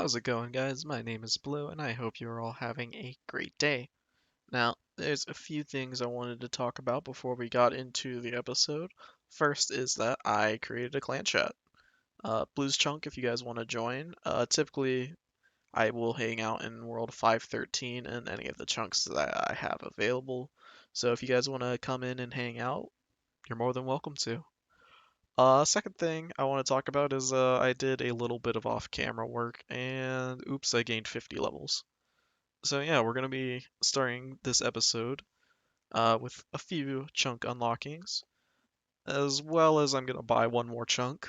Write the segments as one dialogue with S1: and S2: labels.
S1: How's it going, guys? My name is Blue, and I hope you're all having a great day. Now, there's a few things I wanted to talk about before we got into the episode. First is that I created a clan chat. Blues Chunk, if you guys want to join. Typically, I will hang out in World 513 and any of the chunks that I have available. So if you guys want to come in and hang out, you're more than welcome to. Second thing I want to talk about is I did a little bit of off-camera work, and oops, I gained 50 levels. So yeah, we're gonna be starting this episode with a few chunk unlockings, as well as I'm gonna buy one more chunk,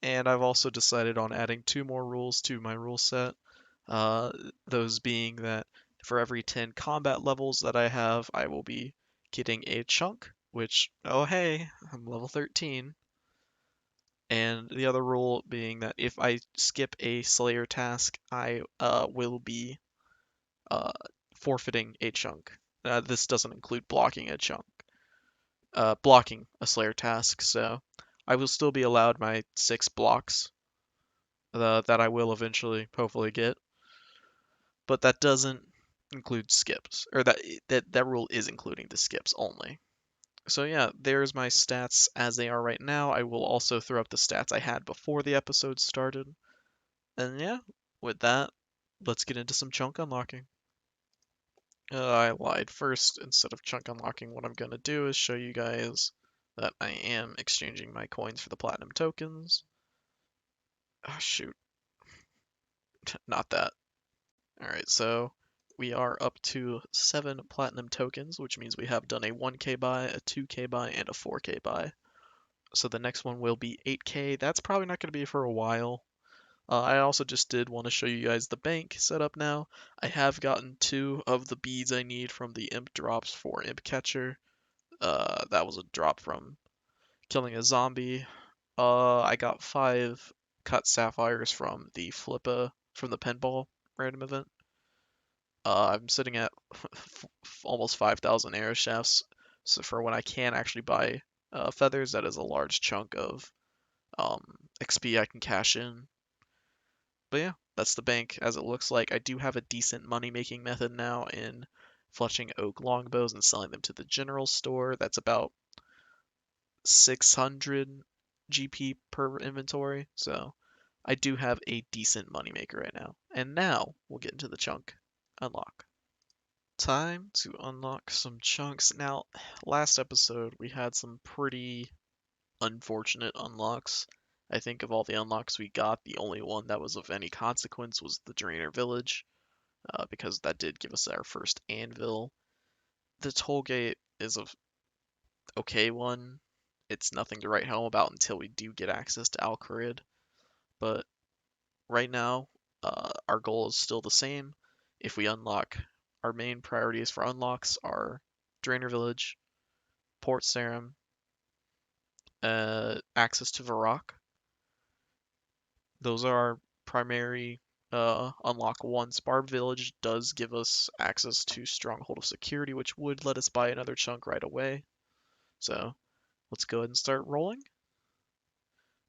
S1: and I've also decided on adding two more rules to my rule set. Uh, those being that for every 10 combat levels that I have, I will be getting a chunk, which, oh hey, I'm level 13. And the other rule being that if I skip a Slayer task, I will be uh, forfeiting a chunk. This doesn't include blocking a chunk, blocking a Slayer task, so I will still be allowed my 6 blocks that I will eventually hopefully get, but that doesn't include skips, or that rule is including the skips only. So yeah, there's my stats as they are right now. I will also throw up the stats I had before the episode started. And yeah, with that, let's get into some chunk unlocking. I lied. First, instead of chunk unlocking, what I'm going to do is show you guys that I am exchanging my coins for the platinum tokens. Oh, shoot. Not that. Alright, so we are up to 7 platinum tokens, which means we have done a 1k buy, a 2k buy, and a 4k buy. So the next one will be 8k. That's probably not going to be for a while. I also just did want to show you guys the bank setup now. I have gotten 2 of the beads I need from the imp drops for imp catcher. That was a drop from killing a zombie. I got 5 cut sapphires from the flippa from the pinball random event. I'm sitting at almost 5,000 arrow shafts, so for when I can actually buy feathers, that is a large chunk of XP I can cash in. But yeah, that's the bank as it looks like. I do have a decent money making method now in fletching oak longbows and selling them to the general store. That's about 600 GP per inventory. So I do have a decent moneymaker right now. And now we'll get into the chunk unlock. Time to unlock some chunks. Now, last episode we had some pretty unfortunate unlocks. I think of all the unlocks we got, the only one that was of any consequence was the Drainer Village, because that did give us our first anvil. The toll gate is a okay one. It's nothing to write home about until we do get access to Al-Kharid. But right now, our goal is still the same. If we unlock, our main priorities for unlocks are Drainer Village, Port Sarim, access to Varrock. Those are our primary unlock ones. Barb Village does give us access to Stronghold of Security, which would let us buy another chunk right away. So let's go ahead and start rolling.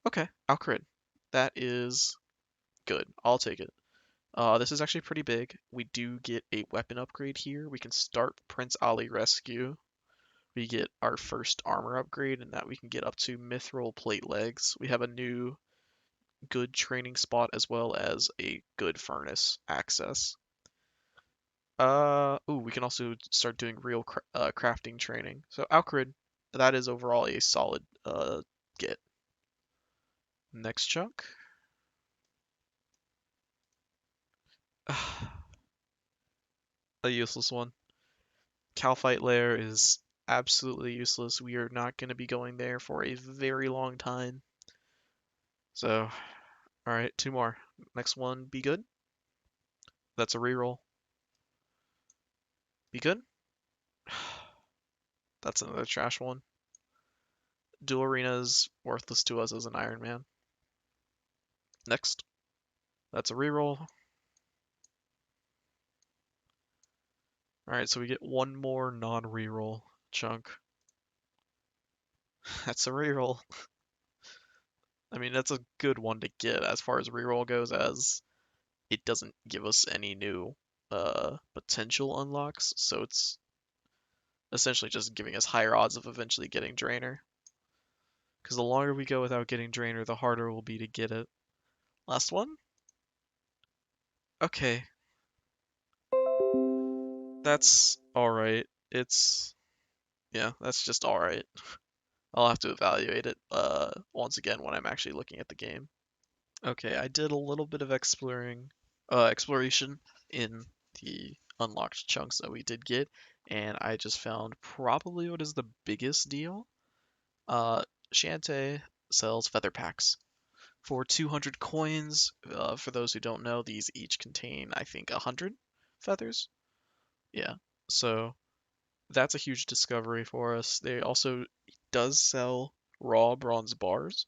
S1: Okay, Al-Kharid. That is good. I'll take it. This is actually pretty big. We do get a weapon upgrade here. We can start Prince Ali Rescue. We get our first armor upgrade, and that we can get up to Mithril Plate Legs. We have a new good training spot as well as a good furnace access. Ooh, we can also start doing real crafting training. So Alcrid, that is overall a solid get. Next chunk. A useless one. Calphite Lair is absolutely useless. We are not going to be going there for a very long time. So, alright, 2 more. Next one, be good. That's a reroll. Be good. That's another trash one. Dual Arena's worthless to us as an Iron Man. Next. That's a reroll. Alright, so we get one more non-reroll chunk. That's a reroll. I mean, that's a good one to get as far as reroll goes, as it doesn't give us any new potential unlocks, so it's essentially just giving us higher odds of eventually getting Drainer. Because the longer we go without getting Drainer, the harder it will be to get it. Last one? Okay, that's alright. Yeah, that's just alright. I'll have to evaluate it once again when I'm actually looking at the game. Okay, I did a little bit of exploration in the unlocked chunks that we did get, and I just found probably what is the biggest deal. Uh, Shantae sells feather packs for 200 coins. For those who don't know, these each contain, I think, 100 feathers. Yeah, so that's a huge discovery for us. They also does sell raw bronze bars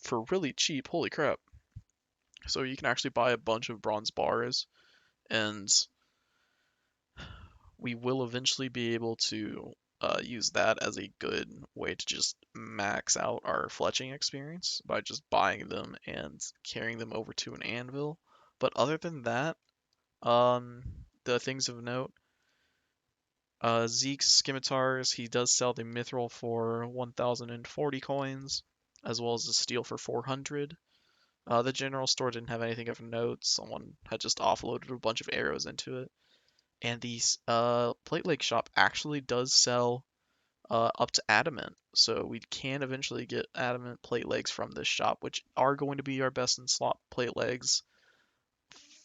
S1: for really cheap. Holy crap. So you can actually buy a bunch of bronze bars, and we will eventually be able to use that as a good way to just max out our fletching experience by just buying them and carrying them over to an anvil. But other than that, the things of note, Zeke's scimitars, he does sell the mithril for 1,040 coins, as well as the steel for 400. The general store didn't have anything of note. Someone had just offloaded a bunch of arrows into it. And the Plate Lake shop actually does sell up to adamant, so we can eventually get adamant plate legs from this shop, which are going to be our best in slot plate legs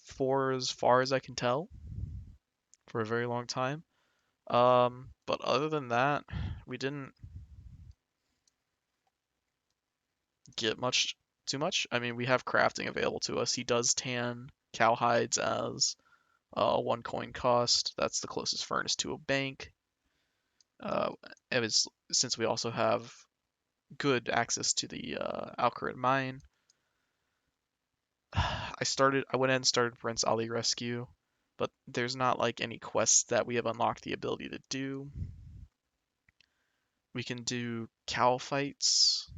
S1: for as far as I can tell for a very long time. But other than that, we didn't get much too much. I mean, we have crafting available to us. He does tan cow hides as 1 coin cost. That's the closest furnace to a bank. It was since we also have good access to the Alcarid mine. I went ahead and started Prince Ali Rescue, but there's not like any quests that we have unlocked the ability to do. We can do cow fights.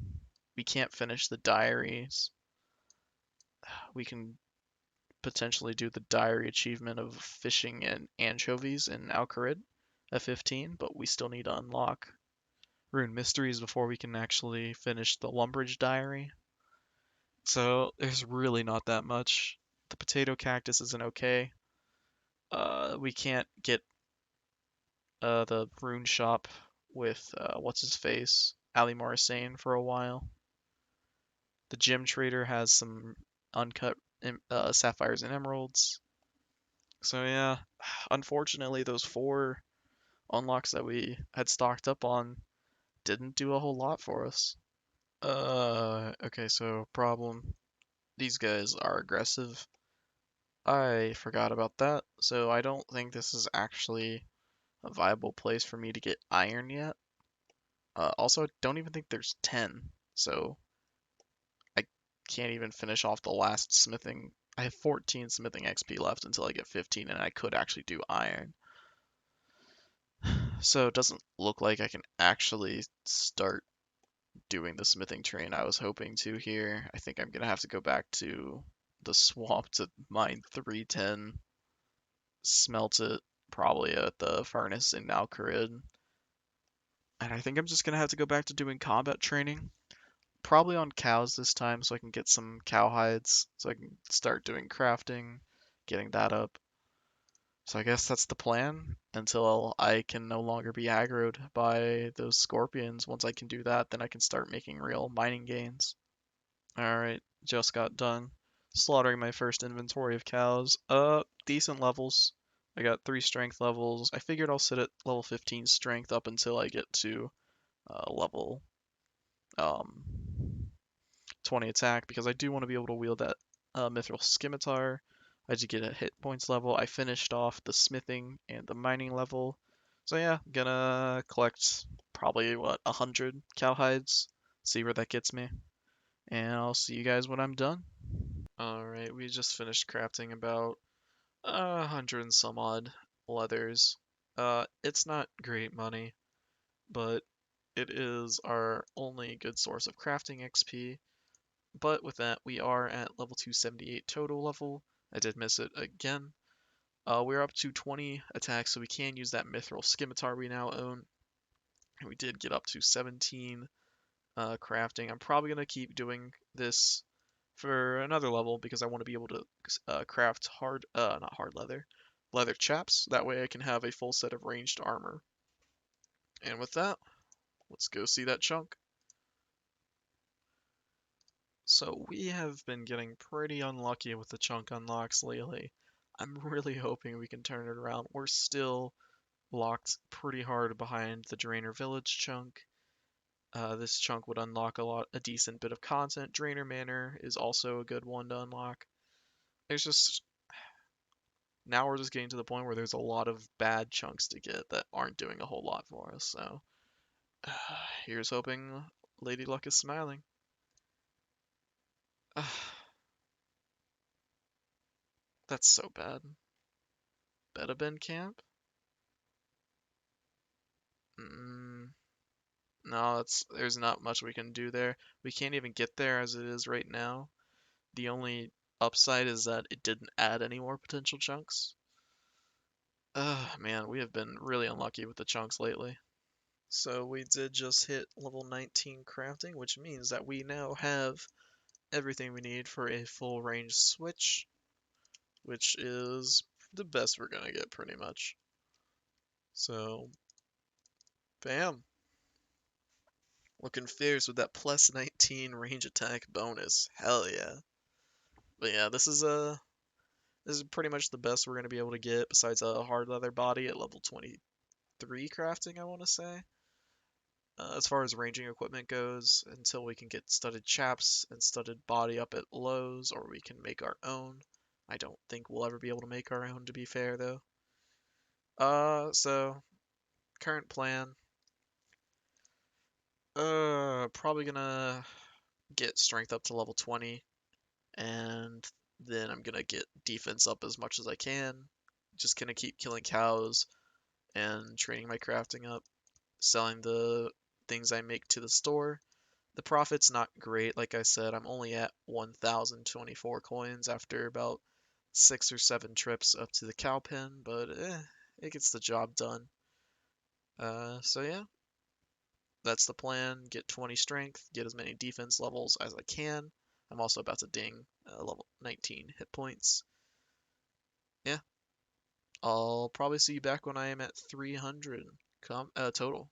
S1: We can't finish the diaries. We can potentially do the diary achievement of fishing and anchovies in Alcarid at 15, but we still need to unlock Rune Mysteries before we can actually finish the Lumbridge diary. So there's really not that much. The potato cactus isn't okay. We can't get the rune shop with what's his face, Ali Morrisane for a while. The gem trader has some uncut sapphires and emeralds. So yeah, unfortunately, those 4 unlocks that we had stocked up on didn't do a whole lot for us. Okay, so problem. These guys are aggressive. I forgot about that, so I don't think this is actually a viable place for me to get iron yet. Also, I don't even think there's 10, so I can't even finish off the last smithing. I have 14 smithing XP left until I get 15, and I could actually do iron. So it doesn't look like I can actually start doing the smithing train I was hoping to here. I think I'm gonna have to go back to the swamp to mine 310, smelt it probably at the furnace in Alcarid. And I think I'm just gonna have to go back to doing combat training. Probably on cows this time so I can get some cow hides so I can start doing crafting, getting that up. So I guess that's the plan until I can no longer be aggroed by those scorpions. Once I can do that, then I can start making real mining gains. Alright, just got done slaughtering my first inventory of cows. Decent levels. I got 3 strength levels. I figured I'll sit at level 15 strength up until I get to level um, 20 attack because I do want to be able to wield that mithril scimitar. I did get a hit points level. I finished off the smithing and the mining level. So yeah, gonna collect probably 100 cowhides, see where that gets me, and I'll see you guys when I'm done. Alright, we just finished crafting about 100 and some odd leathers. It's not great money, but it is our only good source of crafting XP. But with that, we are at level 278 total level. I did miss it again. We're up to 20 attacks, so we can use that Mithril Scimitar we now own. And we did get up to 17 crafting. I'm probably going to keep doing this for another level because I want to be able to craft not hard leather chaps. That way I can have a full set of ranged armor. And with that, let's go see that chunk. So we have been getting pretty unlucky with the chunk unlocks lately. I'm really hoping we can turn it around. We're still locked pretty hard behind the Drainer Village chunk. This chunk would unlock a decent bit of content. Drainer Manor is also a good one to unlock. There's just now we're just getting to the point where there's a lot of bad chunks to get that aren't doing a whole lot for us. So here's hoping Lady Luck is smiling. That's so bad. Beta bin camp? Mm, no, there's not much we can do there. We can't even get there as it is right now. The only upside is that it didn't add any more potential chunks. Man, we have been really unlucky with the chunks lately. So we did just hit level 19 crafting, which means that we now have everything we need for a full range switch, which is the best we're gonna get pretty much. So, bam. Looking fierce with that plus 19 range attack bonus. Hell yeah. But yeah, this is pretty much the best we're gonna be able to get besides a hard leather body at level 23 crafting, I want to say. As far as ranging equipment goes, until we can get studded chaps and studded body up at lows, or we can make our own. I don't think we'll ever be able to make our own, to be fair, though. So current plan. Probably gonna get strength up to level 20, and then I'm gonna get defense up as much as I can. Just gonna keep killing cows and training my crafting up, selling the things I make to the store. The profit's not great, like I said. I'm only at 1,024 coins after about 6 or 7 trips up to the cow pen, but it gets the job done. So yeah, that's the plan. Get 20 strength, get as many defense levels as I can. I'm also about to ding level 19 hit points. Yeah, I'll probably see you back when I am at 300 total.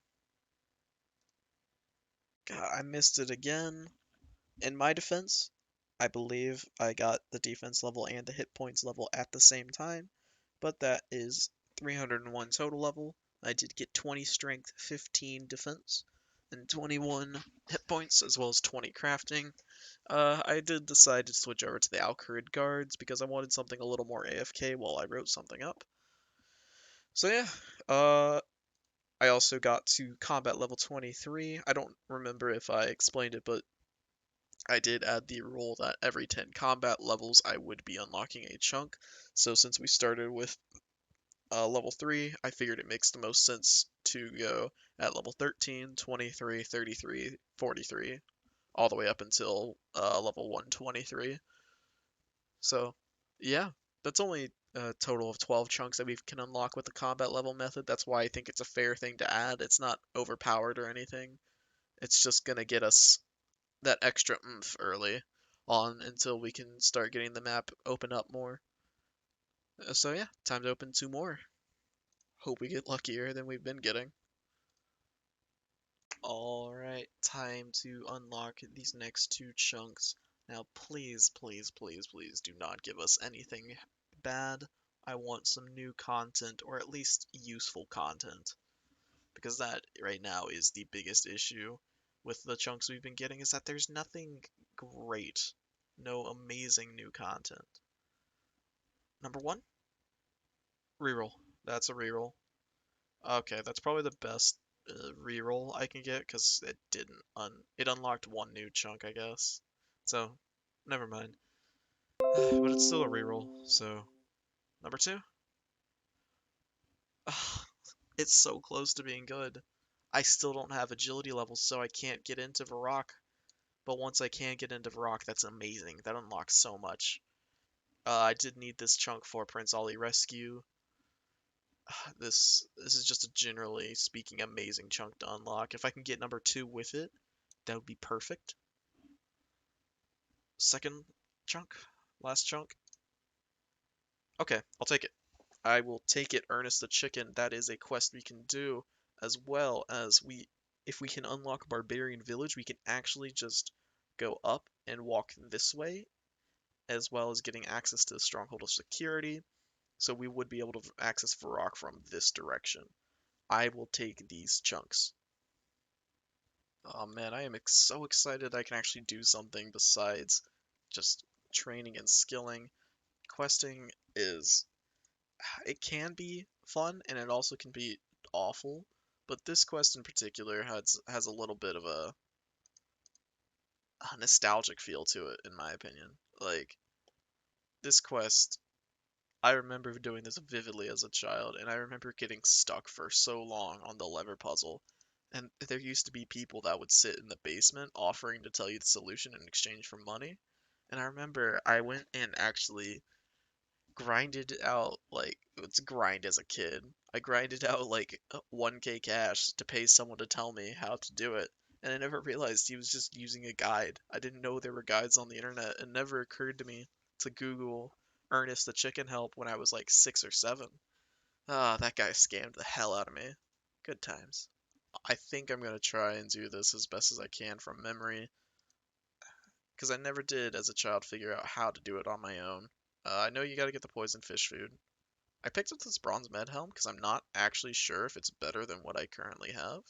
S1: God, I missed it again. In my defense, I believe I got the defense level and the hit points level at the same time, but that is 301 total level. I did get 20 strength, 15 defense, and 21 hit points, as well as 20 crafting. I did decide to switch over to the Alcarid guards because I wanted something a little more AFK while I wrote something up. So yeah, I also got to combat level 23. I don't remember if I explained it, but I did add the rule that every 10 combat levels I would be unlocking a chunk. So since we started with level 3, I figured it makes the most sense to go at level 13, 23, 33, 43, all the way up until level 123. So yeah, that's only a total of 12 chunks that we can unlock with the combat level method. That's why I think it's a fair thing to add. It's not overpowered or anything. It's just gonna get us that extra oomph early on until we can start getting the map open up more. So yeah, time to open 2 more. Hope we get luckier than we've been getting. Alright, time to unlock these next 2 chunks. Now please, please, please, please do not give us anything bad. I want some new content, or at least useful content. Because that right now is the biggest issue with the chunks we've been getting, is that there's nothing great. No amazing new content. Number 1, reroll. That's a reroll. Okay, that's probably the best reroll I can get because it didn't it unlocked 1 new chunk, I guess. So, never mind. But it's still a reroll. So, number 2. Ugh, it's so close to being good. I still don't have agility levels, so I can't get into Varrock. But once I can get into Rock, that's amazing. That unlocks so much. I did need this chunk for Prince Ollie Rescue. This is just a generally speaking amazing chunk to unlock. If I can get number 2 with it, that would be perfect. Second chunk, last chunk. Okay, I'll take it. I will take it, Ernest the Chicken. That is a quest we can do, as well as if we can unlock Barbarian Village, we can actually just go up and walk this way, as well as getting access to the Stronghold of Security. So we would be able to access Varrock from this direction. I will take these chunks. Oh man, I am so excited I can actually do something besides just training and skilling. Questing is, it can be fun and it also can be awful, but this quest in particular has a little bit of a nostalgic feel to it, in my opinion. Like, this quest, I remember doing this vividly as a child, and I remember getting stuck for so long on the lever puzzle. And there used to be people that would sit in the basement offering to tell you the solution in exchange for money. And I remember I went and actually grinded out, like, it's grind as a kid. I grinded out like 1k cash to pay someone to tell me how to do it. And I never realized he was just using a guide. I didn't know there were guides on the internet. It never occurred to me to Google Ernest the Chicken Help when I was like 6 or 7. Ah, that guy scammed the hell out of me. Good times. I think I'm gonna try and do this as best as I can from memory, because I never did as a child figure out how to do it on my own. I know you gotta get the poison fish food. I picked up this bronze med helm because I'm not actually sure if it's better than what I currently have.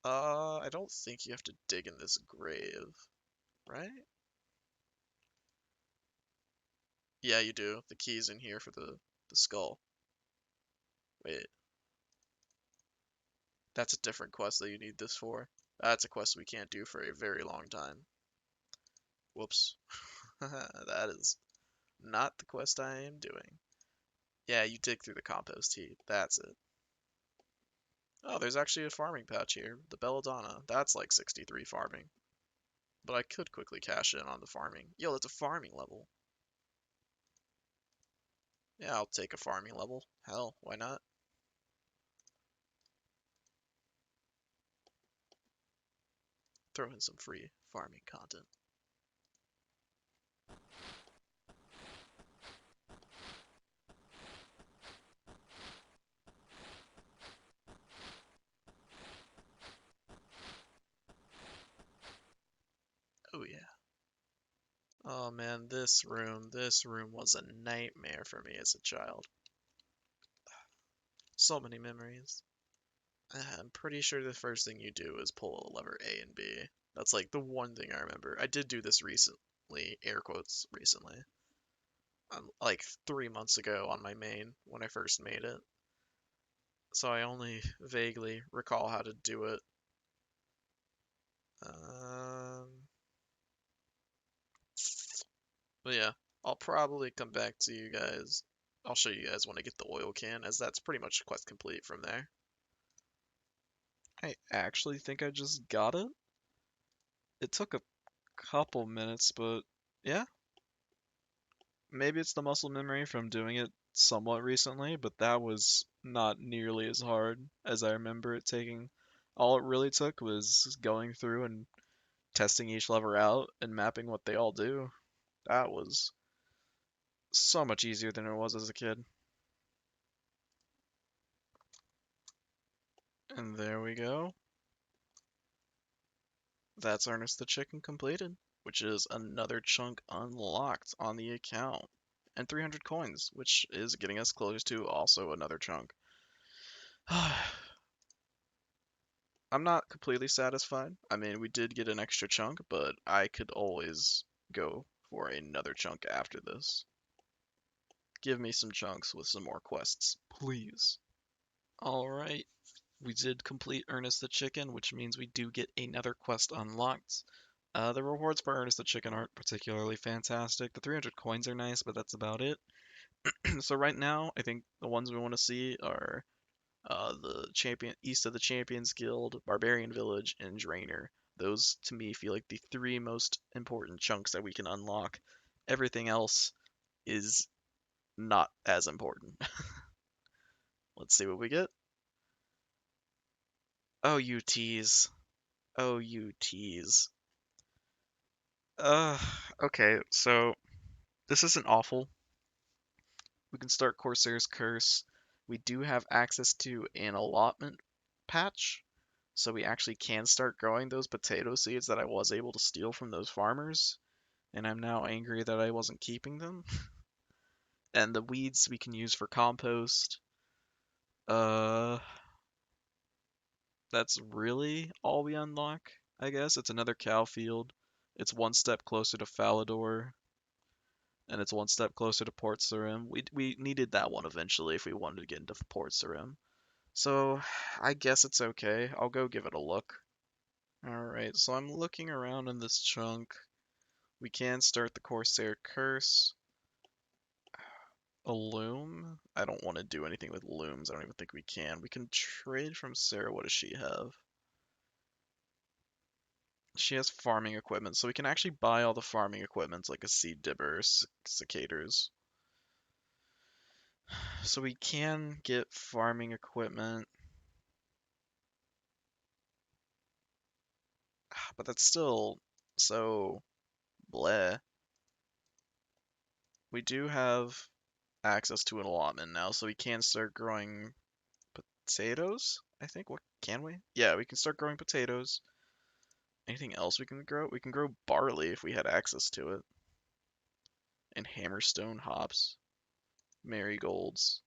S1: I don't think you have to dig in this grave, right? Yeah, you do. The key's in here for the skull. Wait, that's a different quest that you need this for. That's a quest we can't do for a very long time. Whoops. That is not the quest I am doing. Yeah, you dig through the compost heap. That's it. Oh, there's actually a farming patch here. The Belladonna. That's like 63 farming. But I could quickly cash in on the farming. Yo, that's a farming level. Yeah, I'll take a farming level. Hell, why not? Throw in some free farming content. Oh yeah. Oh man, this room was a nightmare for me as a child. So many memories. I'm pretty sure the first thing you do is pull lever A and B. That's like the one thing I remember. I did do this recently, air quotes recently, like 3 months ago on my main when I first made it. So I only vaguely recall how to do it. Um, but yeah, I'll probably come back to you guys. I'll show you guys when I get the oil can, as that's pretty much quest complete from there. I actually think I just got it. It took a couple minutes, but yeah, maybe it's the muscle memory from doing it somewhat recently, but that was not nearly as hard as I remember it taking. All it really took was going through and testing each lever out and mapping what they all do. That was so much easier than it was as a kid. And there we go. That's Ernest the Chicken completed, which is another chunk unlocked on the account. And 300 coins, which is getting us close to also another chunk. I'm not completely satisfied. I mean, we did get an extra chunk, but I could always go for another chunk after this. Give me some chunks with some more quests, please. Alright, we did complete Ernest the Chicken, which means we do get another quest unlocked. The rewards for Ernest the Chicken aren't particularly fantastic. The 300 coins are nice, but that's about it. So right now, I think the ones we want to see are the champion east of the Champions Guild, Barbarian Village, and Drainer. Those to me feel like the three most important chunks that we can unlock. Everything else is not as important. Let's see what we get. Oh, you tease. Oh, you tease. Uh, okay, so this isn't awful. We can start Corsair's Curse. We do have access to an allotment patch, so we actually can start growing those potato seeds that I was able to steal from those farmers, and I'm now angry that I wasn't keeping them. And the weeds we can use for compost. Uh, that's really all we unlock, I guess. It's another cow field. It's one step closer to Falador, and it's one step closer to Port Sarim. We needed that one eventually if we wanted to get into Port Sarim. So I guess it's okay. I'll go give it a look. Alright, so I'm looking around in this chunk. We can start the Corsair Curse. A loom? I don't want to do anything with looms. I don't even think we can. We can trade from Sarah. What does she have? She has farming equipment, so we can actually buy all the farming equipment like a seed dibber, cicaders. So we can get farming equipment, but that's still so bleh. We do have access to an allotment now, so we can start growing potatoes, I think. What can we? Yeah, we can start growing potatoes. Anything else we can grow? We can grow barley if we had access to it. And hammerstone hops, marigolds.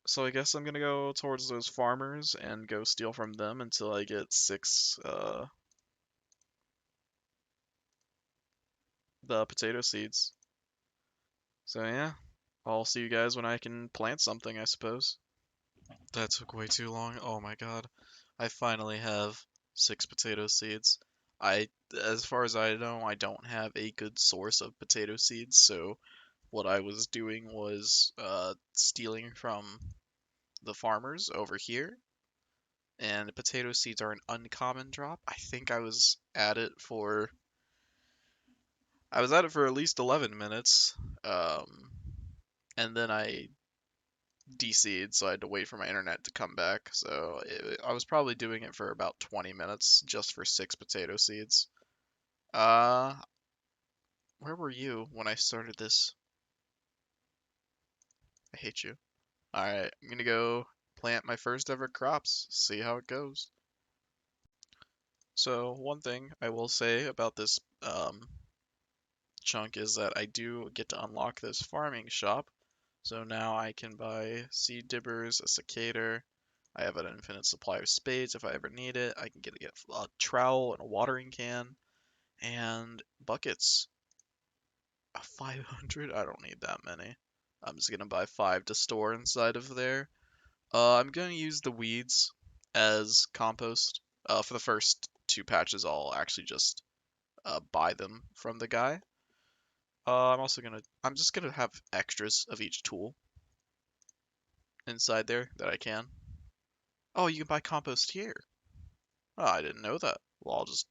S1: So I guess I'm gonna go towards those farmers and go steal from them until I get 6 the potato seeds. So yeah, I'll see you guys when I can plant something, I suppose. That took way too long. Oh my god. I finally have 6 potato seeds. As far as I know, I don't have a good source of potato seeds, so what I was doing was stealing from the farmers over here. And potato seeds are an uncommon drop. I was at it for at least 11 minutes. Um, and then I DC'd, so I had to wait for my internet to come back. So I was probably doing it for about 20 minutes just for 6 potato seeds. Uh, where were you when I started this? I hate you. Alright, I'm gonna go plant my first ever crops, see how it goes. So, one thing I will say about this chunk is that I do get to unlock this farming shop. So now I can buy seed dibbers, a cicader. I have an infinite supply of spades if I ever need it. I can get a trowel and a watering can and buckets. 500? I don't need that many. I'm just gonna buy 5 to store inside of there. I'm gonna use the weeds as compost. For the first 2 patches, I'll actually just buy them from the guy. I'm just gonna have extras of each tool inside there that I can. Oh, you can buy compost here. Oh, I didn't know that. Well, I'll just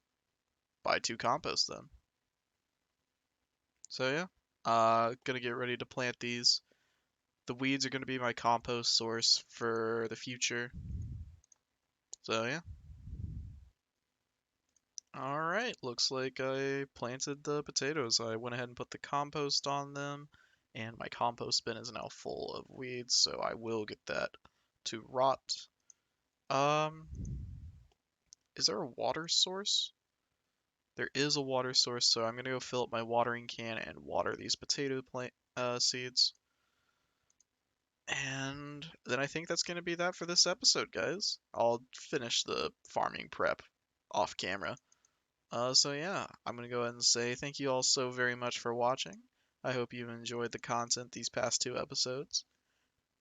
S1: buy 2 compost then. So yeah, gonna get ready to plant these. The weeds are gonna be my compost source for the future. So yeah. Alright, looks like I planted the potatoes. I went ahead and put the compost on them, and my compost bin is now full of weeds, so I will get that to rot. Um, is there a water source? There is a water source, so I'm gonna go fill up my watering can and water these potato plant seeds. And then I think that's gonna be that for this episode, guys. I'll finish the farming prep off camera. So yeah, I'm gonna go ahead and say thank you all so very much for watching. I hope you enjoyed the content these past 2 episodes.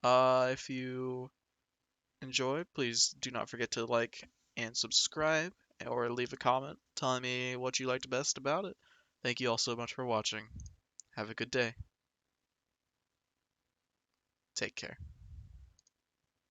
S1: If you enjoy, please do not forget to like and subscribe or leave a comment telling me what you liked best about it. Thank you all so much for watching. Have a good day. Take care.